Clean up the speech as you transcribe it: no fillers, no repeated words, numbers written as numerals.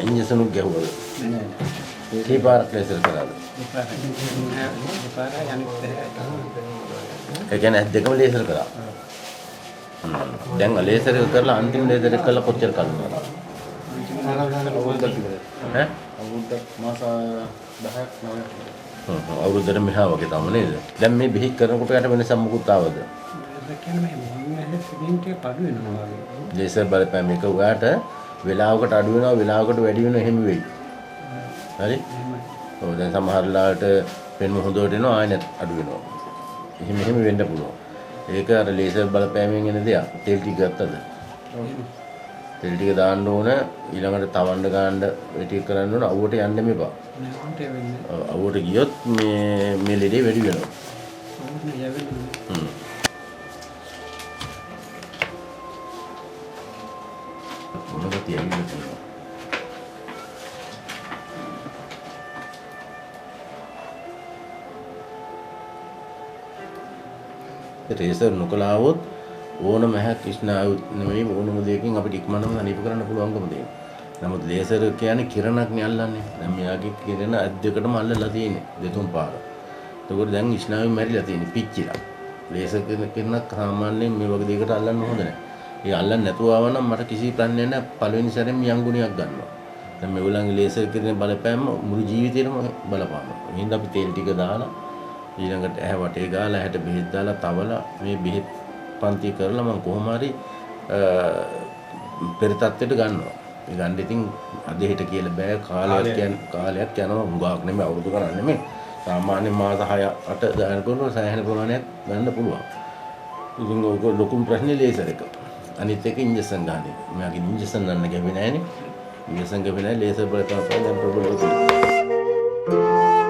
Injection උත් ගැහුවද? කී පාරක් laser කරාද? ඒ කියන්නේ දෙකම ලේසර් කරා. දැන් ලේසර් එක කරලා අන්තිම ලේසර් එක කරලා කොච්චර කල් වුණාද? ඈ? අවුරුද්දක් මාස 10ක් 9ක්. අවුරුද්දට මෙහා වගේ තමයි නේද? දැන් මේ බෙහෙත් කරනකොට යට වෙනසක් මොකුත් ආවද? ලේසර් බලපෑම එක උගාට වෙලාවකට අඩු වෙනවා වෙලාවකට වැඩි වෙනවා එහෙම වෙයි. හරි? ඔව් දැන් සමහර ලාට පෙන්ම හොඳට එනවා ආයෙත් අඩු වෙනවා. එහෙම වෙන්න පුළුවන්. ඒක අර ලේසර් බලපෑමෙන් එන දෙයක්. තෙල් ටික ගත්තද? තෙල් ටික දාන්න ඕන ඊළඟට තවන්න ගන්න ඒ ටික කරන්න ඕන අවුවට යන්න මෙපා. අවුවට ගියොත් මේ ලෙඩේ වැඩි වෙනවා. මොනවද කියන්නේ? රේසර් නොකලාවොත් ඕනම හැක් ස්නායු නෙමෙයි ඕනම දෙයකින් අපිට ඉක්මනටම අනීප කරන්න පුළුවන්කම තියෙනවා. නමුත් ලේසර් කියන්නේ කිරණක් නේ අල්ලන්නේ. දැන් මෙයාගේ කිරණ අද්දකටම අල්ලලා තියෙන්නේ දෙතුන් පාර. ඒකෝට දැන් ස්නායු මැරිලා තියෙන්නේ පිච්චිලා. ලේසර් කිරණක් සාමාන්‍යයෙන් මේ වගේ දෙයකට අල්ලන්න හොඳ නැහැ. ඒ අල්ලන්නේ නැතුව ආවනම් මට කිසි ප්‍රශ්නයක් නැහැ. පළවෙනි සැරේම යංගුණියක් ගන්නවා. දැන් මේගොල්ලන්ගේ ලේසර් කිරණේ බලපෑම මුළු ජීවිතේම බලපානවා. එහෙනම් අපි තෙල් ටික දාලා ඊළඟට ඇහැ වටේ ගාලා ඇහැට බෙහෙත් දාලා තවලා මේ බෙහෙත් පන්ති කරලා මම කොහොම හරි පෙර තත්ත්වයට ගන්නවා. ඒ ගන්න ඉතින් අද හෙට කියලා බෑ කාලයක් යනවා හුඟක් නෙමෙයි අවුරුදු ගණන් නෙමෙයි. සාමාන්‍යයෙන් මාස 6 8 දාන කරනවා සෑහෙන ප්‍රමාණයක් ගන්න පුළුවන්. ඉතින් ඔක ලොකුම ප්‍රශ්නේ ලේසර් එක. අනිත් එක ඉන්ජෙක්ෂන් ගන්න එක. මගේ ඉන්ජෙක්ෂන් ගන්න ගැවෙන්නේ නැහනේ. ඉන්ජෙක්ෂන් ගැවෙන්නේ නැහැ ලේසර් බලපෑම තමයි දැන් ප්‍රොබ්ලම් එක.